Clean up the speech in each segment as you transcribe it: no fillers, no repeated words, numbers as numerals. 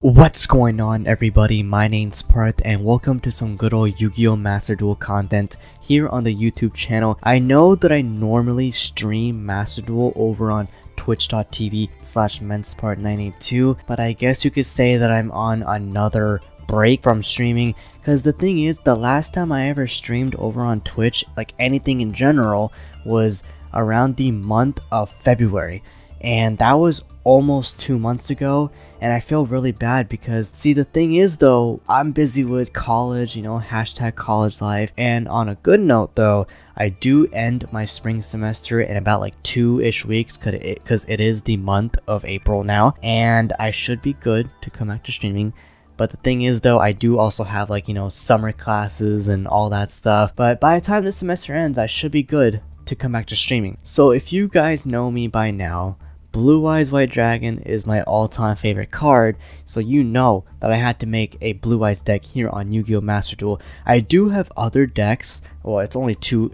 What's going on, everybody? My name's Parth and welcome to some good old Yu-Gi-Oh Master Duel content here on the YouTube channel. I know that I normally stream Master Duel over on twitch.tv/menspart982, but I guess you could say that I'm on another break from streaming, because the thing is, the last time I ever streamed over on Twitch, like anything in general, was around the month of February, and that was almost 2 months ago. And I feel really bad because, see, the thing is though, I'm busy with college, hashtag college life. And on a good note though, I do end my spring semester in about like 2-ish weeks, because it is the month of April now, and I should be good to come back to streaming. But the thing is though, I do also have like, summer classes and all that stuff. But by the time this semester ends, I should be good to come back to streaming. So if you guys know me by now, Blue Eyes White Dragon is my all-time favorite card, so you know that I had to make a Blue Eyes deck here on Yu-Gi-Oh Master Duel. I do have other decks. Well, it's only two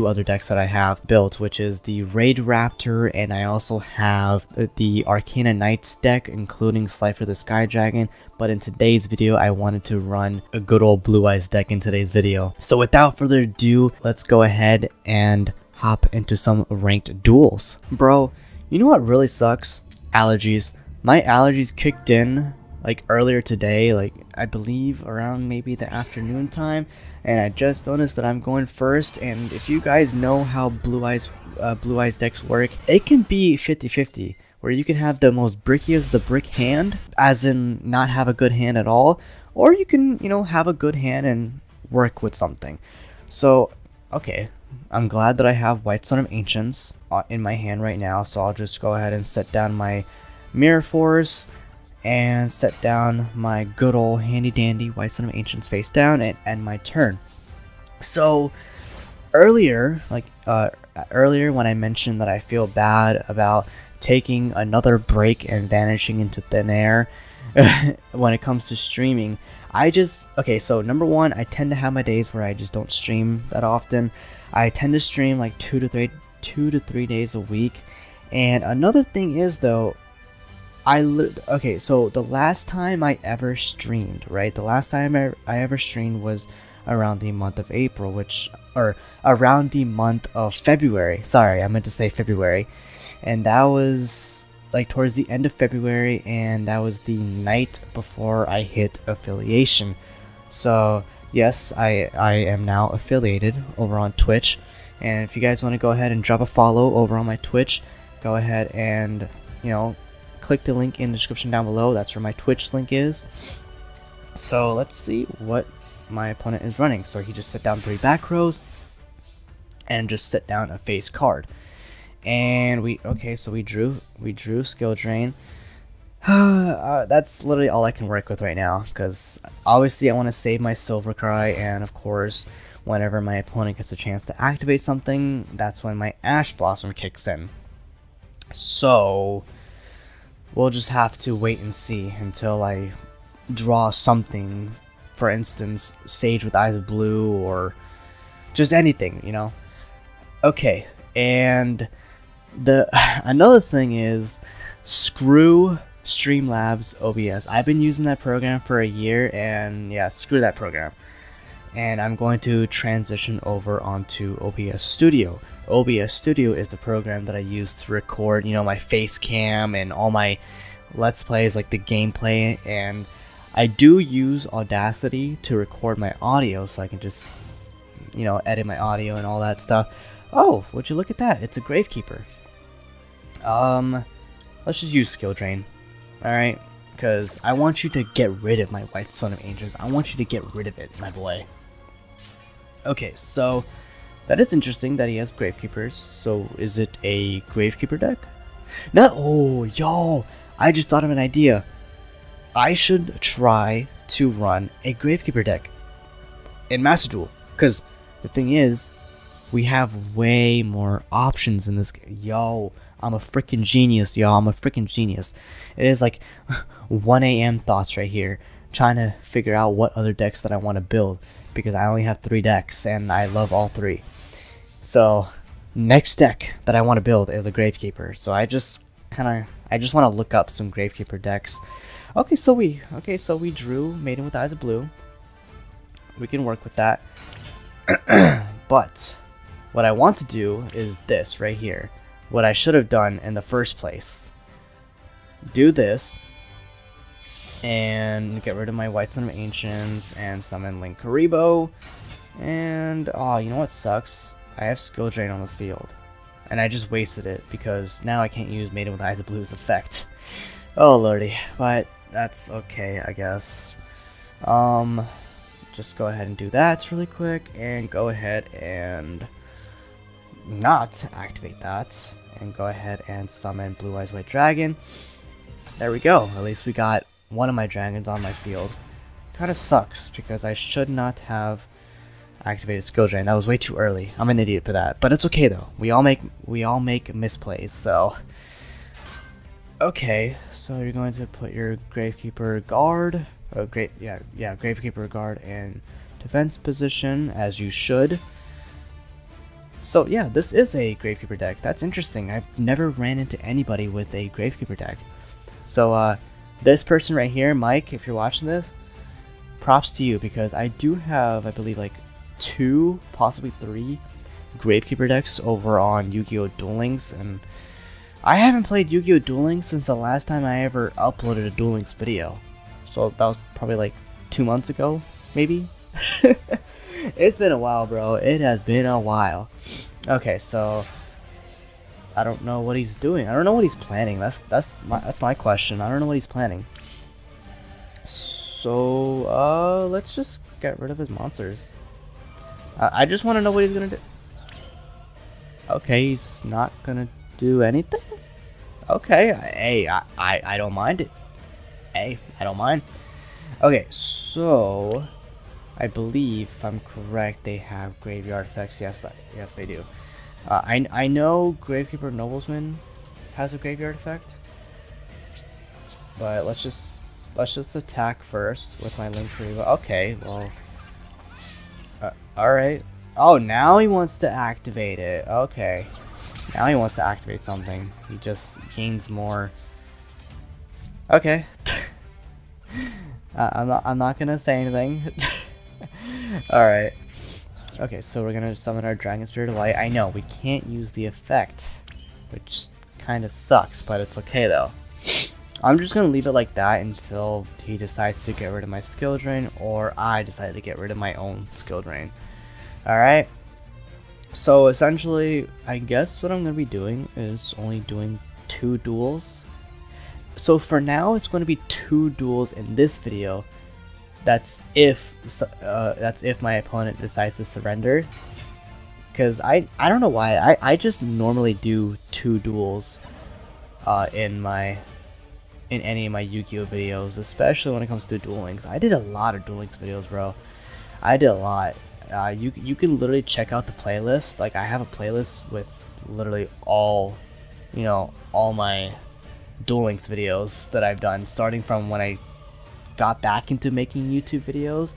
other decks that I have built, which is the Raid Raptor, and I also have the Arcana Knights deck, including Slifer the Sky Dragon. But in today's video, I wanted to run a good old Blue Eyes deck in today's video. So without further ado, let's go ahead and hop into some ranked duels. Bro, you know what really sucks? Allergies. My allergies kicked in like earlier today, like I believe around maybe the afternoon time, and I just noticed that I'm going first. And if you guys know how Blue Eyes decks work, it can be 50-50, where you can have the most brickiest the brick hand, as in not have a good hand at all, or you can, have a good hand and work with something. So, okay. I'm glad that I have White Son of Ancients in my hand right now, so I'll just go ahead and set down my Mirror Force and set down my good old handy dandy White Son of Ancients face down and end my turn. So earlier when I mentioned that I feel bad about taking another break and vanishing into thin air when it comes to streaming, so number one, I tend to have my days where I just don't stream that often. I tend to stream like 2 to 3 days a week. And another thing is though, so the last time I ever streamed, right? The last time I ever streamed was around the month of April, around the month of February. Sorry, I meant to say February. And that was like towards the end of February, and that was the night before I hit affiliation. So yes, I am now affiliated over on Twitch, and if you guys want to go ahead and drop a follow over on my Twitch, go ahead and click the link in the description down below. That's where my Twitch link is. So let's see what my opponent is running. So he just set down 3 back rows and just set down a face card, and we drew skill drain. That's literally all I can work with right now, because obviously I want to save my Silver Cry, and of course whenever my opponent gets a chance to activate something, that's when my Ash Blossom kicks in. So we'll just have to wait and see until I draw something, for instance Sage with Eyes of Blue, or just anything, Okay, and another thing is, screw Streamlabs OBS. I've been using that program for a year, and yeah, screw that program. And I'm going to transition over onto OBS Studio. OBS Studio is the program that I use to record, my face cam and all my Let's Plays, like the gameplay. And I do use Audacity to record my audio, so I can just, edit my audio and all that stuff. Oh, would you look at that? It's a Gravekeeper. Let's just use Skill Drain. Alright, because I want you to get rid of my White Son of Ancients. I want you to get rid of it, my boy. Okay, so that is interesting that he has Gravekeepers. So is it a Gravekeeper deck? No, oh, yo, I just thought of an idea. I should try to run a Gravekeeper deck in Master Duel, because the thing is, we have way more options in this. Yo, I'm a freaking genius, y'all. I'm a freaking genius. It is like 1 AM thoughts right here, trying to figure out what other decks that I want to build, because I only have 3 decks and I love all 3. So next deck that I want to build is a Gravekeeper. So I just want to look up some Gravekeeper decks. Okay, so we drew Maiden with Eyes of Blue. We can work with that. But what I want to do is this right here. What I should have done in the first place. Do this and get rid of my White Son of Ancients and summon Link Karibo. And oh, you know what sucks? I have Skill Drain on the field. And I just wasted it because now I can't use Maiden with Eyes of Blue's effect. Oh lordy, but that's okay, I guess. Just go ahead and do that really quick, and go ahead and not activate that, and go ahead and summon Blue Eyes White Dragon. There we go. At least we got one of my dragons on my field. Kind of sucks because I should not have activated Skill Drain. That was way too early. I'm an idiot for that, but it's okay though. We all make misplays. So okay, so you're going to put your Gravekeeper guard, Gravekeeper guard in defense position as you should. So yeah, this is a Gravekeeper deck. That's interesting. I've never ran into anybody with a Gravekeeper deck. So this person right here, Mike, if you're watching this, props to you because I do have, I believe, like 2, possibly 3 Gravekeeper decks over on Yu-Gi-Oh Duel Links, and I haven't played Yu-Gi-Oh Duel Links since the last time I ever uploaded a Duel Links video. So that was probably like 2 months ago, maybe? It's been a while, bro. It has been a while. Okay, so I don't know what he's doing. I don't know what he's planning. That's my question. I don't know what he's planning. So let's just get rid of his monsters. I just want to know what he's gonna do. Okay, he's not gonna do anything. Okay, hey, I don't mind it. Hey, I don't mind. Okay, so I believe, if I'm correct, they have graveyard effects. Yes, they do. I know Gravekeeper Noblesman has a graveyard effect, but let's just attack first with my Link Karibo. Okay, well, all right. Oh, now he wants to activate it. Okay, now he wants to activate something. He just gains more. Okay. I'm not gonna say anything. Alright. Okay, so we're gonna summon our Dragon Spirit of Light. I know, we can't use the effect, which kinda sucks, but it's okay though. I'm just gonna leave it like that until he decides to get rid of my Skill Drain, or I decide to get rid of my own Skill Drain. Alright. So essentially, I guess what I'm gonna be doing is only doing 2 duels. So for now, it's going to be 2 duels in this video. That's if my opponent decides to surrender. Because I don't know why, I just normally do 2 duels in any of my Yu-Gi-Oh videos, especially when it comes to Duel Links. I did a lot of Duel Links videos, bro. I did a lot. You can literally check out the playlist. Like, I have a playlist with literally all my Duel Links videos that I've done, starting from when I got back into making YouTube videos,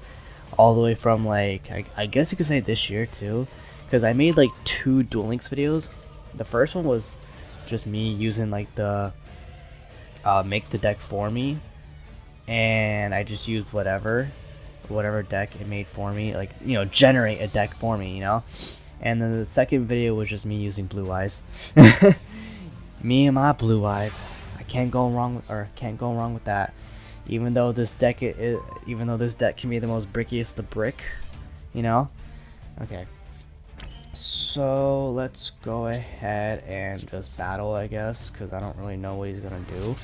all the way from like I guess you could say this year too, because I made like 2 Duel Links videos. The first one was just me using like the make the deck for me, and I just used whatever deck it made for me, like, generate a deck for me, and then the second video was just me using Blue Eyes. Me and my Blue Eyes. Can't go wrong with that. Even though this deck can be the most brickiest the brick, Okay. So let's go ahead and just battle, I guess, because I don't really know what he's gonna do.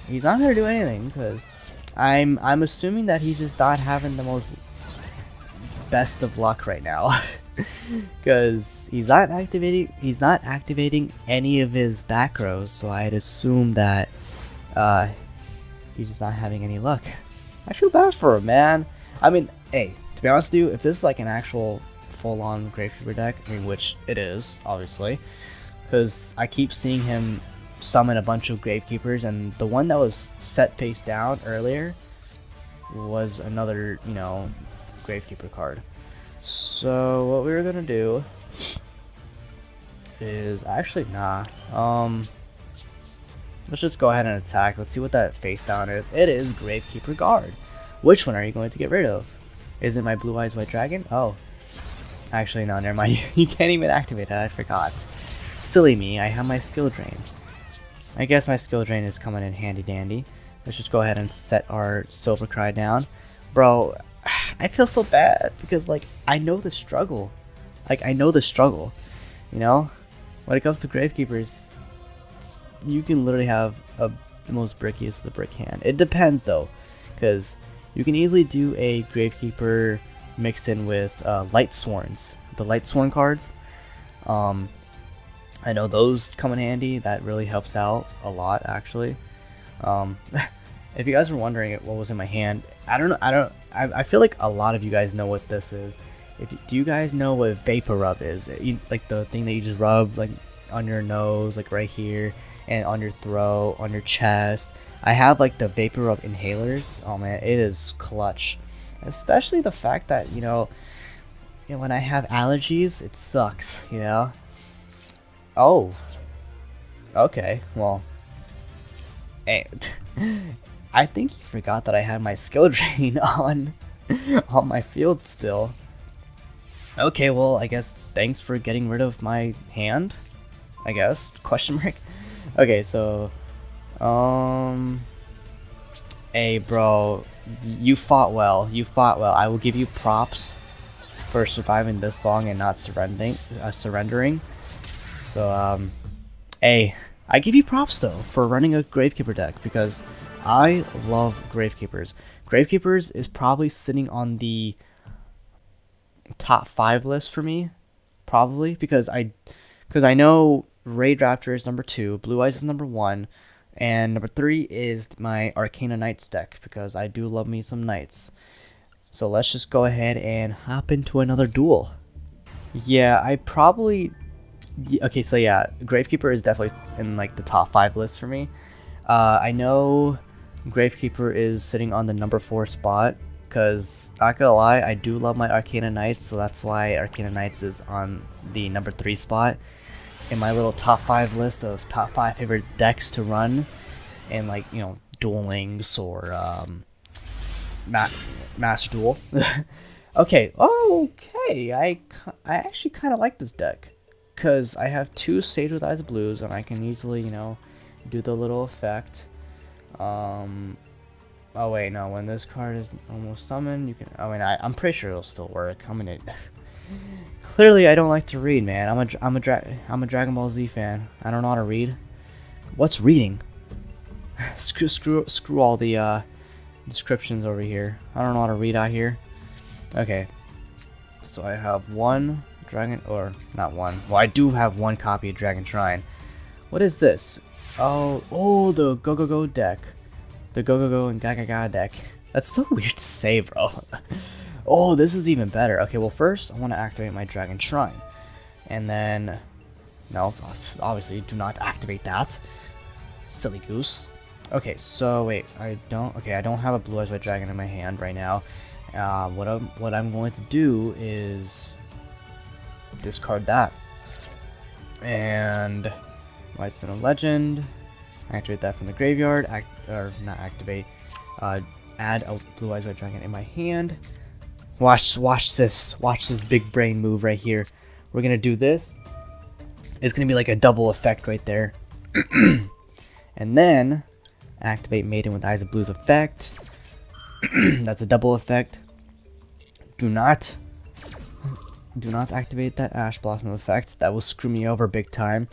He's not gonna do anything because I'm assuming that he's just not having the most best of luck right now. Because he's not activating any of his back rows, so I'd assume that he's just not having any luck. I feel bad for him, man. I mean, hey, to be honest with you, if this is like an actual full-on Gravekeeper deck, I mean, which it is, obviously, because I keep seeing him summon a bunch of Gravekeepers, and the one that was set face down earlier was another, Gravekeeper card. So what we're gonna do is actually Let's just go ahead and attack. Let's see what that face down is. It is Gravekeeper Guard. Which one are you going to get rid of? Is it my Blue Eyes White Dragon? Oh. Actually, no, never mind. You can't even activate it. I forgot. Silly me. I have my skill drain. I guess my skill drain is coming in handy dandy. Let's just go ahead and set our Silver Cry down. Bro, I feel so bad because, like, I know the struggle. Like, I know the struggle. You know? When it comes to Gravekeepers, you can literally have the most brickiest of the brick hand. It depends, though. Because you can easily do a Gravekeeper mixed in with Light Sworns. The Light Sworn cards. I know those come in handy. That really helps out a lot, actually. If you guys were wondering what was in my hand, I feel like a lot of you guys know what this is. Do you guys know what Vapor Rub is? Like the thing that you just rub like on your nose, like right here, and on your throat, on your chest. I have like the Vapor Rub inhalers. Oh man, it is clutch. Especially the fact that, you know, when I have allergies, it sucks, you know? Oh. Okay, well. Hey, I think you forgot that I had my skill drain on my field still. Okay, well, I guess thanks for getting rid of my hand, I guess, question mark. Okay, so, hey, bro, you fought well, I will give you props for surviving this long and not surrendering. So, hey, I give you props, though, for running a Gravekeeper deck, because I love Gravekeepers. Gravekeepers is probably sitting on the top 5 list for me, probably, because I know Raid Raptor is number 2, Blue Eyes is number 1, and number 3 is my Arcana Knights deck, because I do love me some Knights. So let's just go ahead and hop into another duel. Yeah, I probably... Okay, so yeah, Gravekeeper is definitely in like the top 5 list for me. I know Gravekeeper is sitting on the number 4 spot, because, not gonna lie, I do love my Arcana Knights, so that's why Arcana Knights is on the number 3 spot in my little top 5 list of top 5 favorite decks to run in, like, you know, Duel Links or Master Duel. Okay, I actually kind of like this deck, because I have 2 Sage with Eyes of Blues, and I can easily, you know, do the little effect. Oh wait, no, when this card is almost summoned, you can, I mean, I'm pretty sure it'll still work. I mean, clearly I don't like to read, man. I'm a Dragon Ball Z fan. I don't know how to read. What's reading? screw all the descriptions over here. I don't know how to read out here. Okay, so I have one dragon, or not one. Well, I do have one copy of Dragon Shrine. What is this? Oh, the Go deck. The Go and Gaga deck. That's so weird to say, bro. Oh, this is even better. Okay, well, first I want to activate my Dragon Shrine, and then no, obviously do not activate that. Silly goose. Okay, so wait, I don't have a Blue Eyes White Dragon in my hand right now. What I'm going to do is discard that, and White Stone Legend. Activate that from the graveyard. Not activate. Add a Blue Eyes White Dragon in my hand. Watch this. Watch this big brain move right here. We're gonna do this. It's gonna be like a double effect right there. And then activate Maiden with Eyes of Blue's effect. That's a double effect. Do not activate that Ash Blossom effect. That will screw me over big time.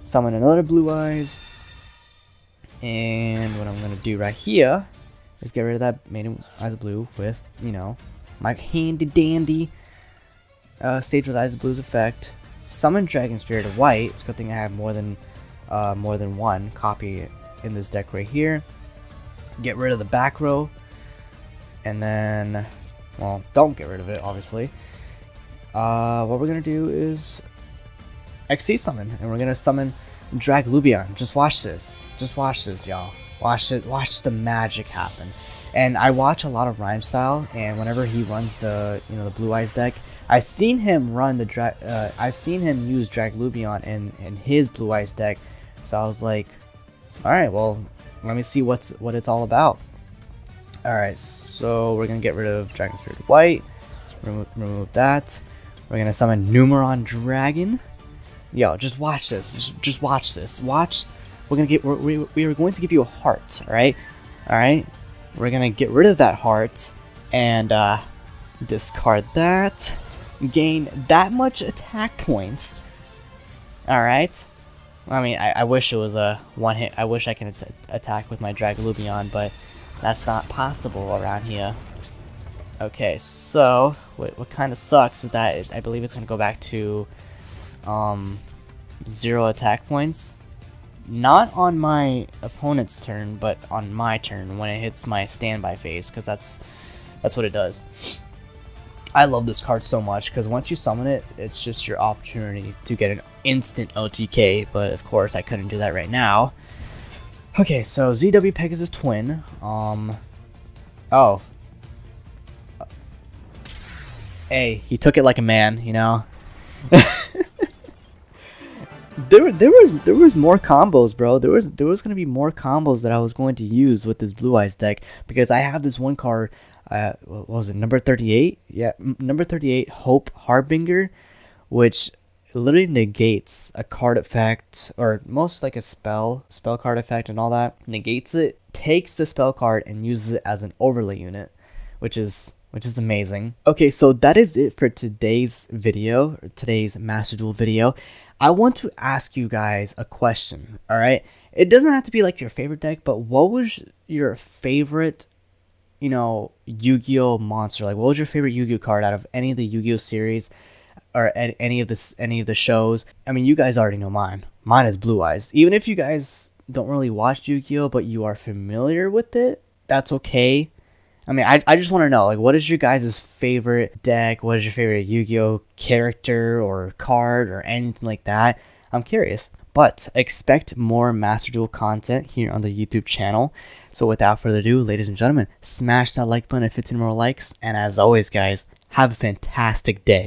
Summon another Blue Eyes. And what I'm going to do right here is get rid of that Maiden with Eyes of Blue with, you know, my handy dandy Sage with Eyes of Blue's effect. Summon Dragon Spirit of White. It's a good thing I have more than one copy in this deck right here. Get rid of the back row. And then, well, don't get rid of it, obviously. What we're going to do is XC summon, and we're going to summon Draglubion. Just watch this. Just watch this, y'all. Watch it. Watch the magic happen. And I watch a lot of Rhyme Style, and whenever he runs the, you know, the Blue Eyes deck, I've seen him run the I've seen him use Draglubion in his Blue Eyes deck. So I was like, Alright, well, let me see what it's all about. Alright, so we're gonna get rid of Dragon Spirit White. Remove that. We're gonna summon Numeron Dragon. Yo, just watch this. Just watch this. Watch. We're gonna get. We are going to give you a heart. All right. All right. We're gonna get rid of that heart and discard that. Gain that much attack points. All right. I mean, I wish it was a one hit. I wish I could attack with my Dragalubion, but that's not possible around here. Okay, so what kind of sucks is that I believe it's gonna go back to 0 attack points. Not on my opponent's turn, but on my turn when it hits my standby phase, because that's what it does. I love this card so much because once you summon it, it's just your opportunity to get an instant OTK, but of course I couldn't do that right now. Okay, so ZW Pegasus Twin. Oh. Hey, he took it like a man, you know. There was more combos, bro. There was gonna be more combos that I was going to use with this Blue Eyes deck because I have this one card. What was it? Number 38? Yeah, number 38, Hope Harbinger, which literally negates a card effect, or most like a spell card effect and all that. Negates it, takes the spell card and uses it as an overlay unit, which is amazing. Okay, so that is it for today's video, or today's Master Duel video. I want to ask you guys a question, alright? It doesn't have to be like your favorite deck, but what was your favorite, you know, Yu-Gi-Oh monster? Like, what was your favorite Yu-Gi-Oh card out of any of the Yu-Gi-Oh series, or any of the shows? I mean, you guys already know mine. Mine is Blue Eyes. Even if you guys don't really watch Yu-Gi-Oh, but you are familiar with it, that's okay. I mean, I just want to know, like, what is your guys' favorite deck? What is your favorite Yu-Gi-Oh character or card or anything like that? I'm curious. But expect more Master Duel content here on the YouTube channel. So without further ado, ladies and gentlemen, smash that like button if it's any more likes. And as always, guys, have a fantastic day.